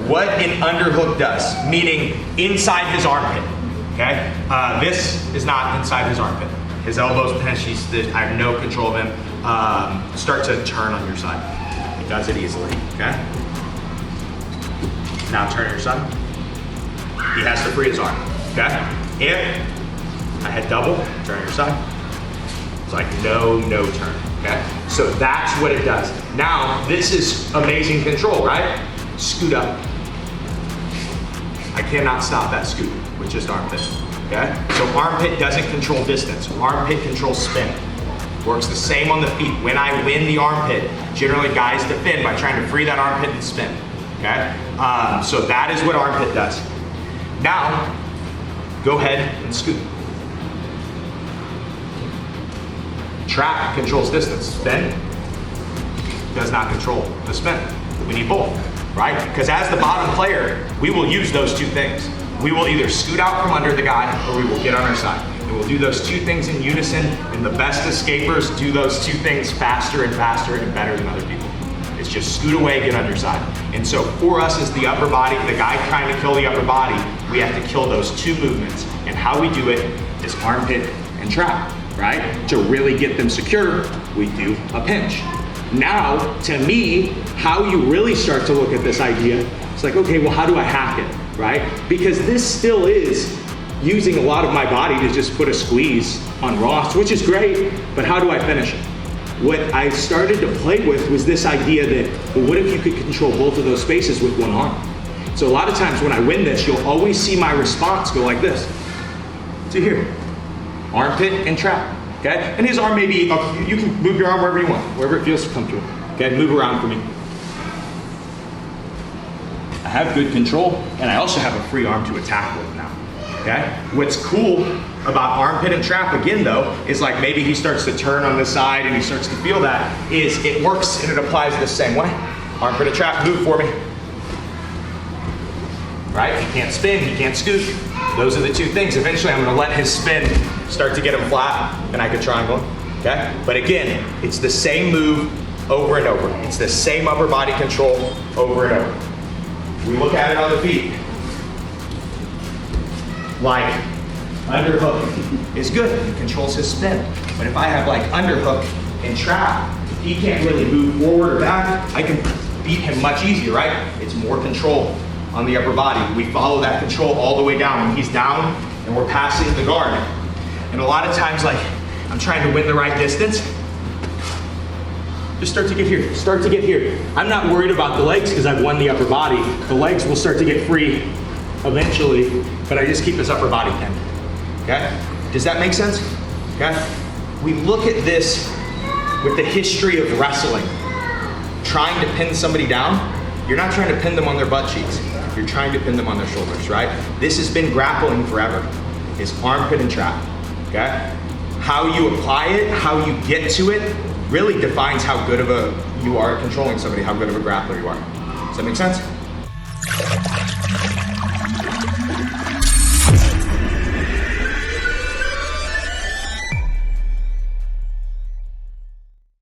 what an underhook does, meaning inside his armpit, okay? This is not inside his armpit. His elbow's pinched, I have no control of him. Start to turn on your side. He does it easily, okay? Now turn on your side. He has to free his arm, okay? If I had double, turn on your side. It's like no turn, okay? So that's what it does. Now, this is amazing control, right? Scoot up. I cannot stop that scoot with just armpit, okay? So armpit doesn't control distance. Armpit controls spin. Works the same on the feet. When I win the armpit, generally guys defend by trying to free that armpit and spin, okay? So that is what armpit does. Now, go ahead and scoot. Trap controls distance. Spin does not control the spin. We need both, right? Because as the bottom player, we will use those two things. We will either scoot out from under the guy or we will get on our side. And we'll do those two things in unison, and the best escapers do those two things faster and better than other people. It's just scoot away, get on your side. And so for us as the upper body, the guy trying to kill the upper body, we have to kill those two movements. And how we do it is armpit and trap, right? To really get them secure, we do a pinch. Now, to me, how you really start to look at this idea, it's like, okay, well, how do I hack it, right? Because this still is using a lot of my body to just put a squeeze on Ross, which is great, but how do I finish it? What I started to play with was this idea that, well, what if you could control both of those spaces with one arm? So a lot of times when I win this, you'll always see my response go like this. To here, armpit and trap, okay? And his arm may be up, you can move your arm wherever you want, wherever it feels comfortable, okay? Move around for me. I have good control, and I also have a free arm to attack with now, okay? What's cool about armpit and trap again though, is like maybe he starts to turn on the side and he starts to feel that, is it works and it applies the same way. Armpit and trap, move for me. Right, he can't spin, he can't scoot. Those are the two things. Eventually I'm gonna let his spin start to get him flat and I can triangle, okay? But again, it's the same move over and over. It's the same upper body control over and over. We look at it on the feet. Like, underhook is good, it controls his spin. But if I have like underhook and trap, he can't really move forward or back. I can beat him much easier, right? It's more control on the upper body. We follow that control all the way down. When he's down and we're passing the guard. And a lot of times, like, I'm trying to win the right distance. Just start to get here, start to get here. I'm not worried about the legs because I've won the upper body. The legs will start to get free eventually, but I just keep this upper body pinned, okay? Does that make sense? Okay? We look at this with the history of wrestling. Trying to pin somebody down, you're not trying to pin them on their butt cheeks. You're trying to pin them on their shoulders, right? This has been grappling forever. It's armpit and trap, okay? How you apply it, how you get to it, really defines how good of you are at controlling somebody, how good of a grappler you are. Does that make sense?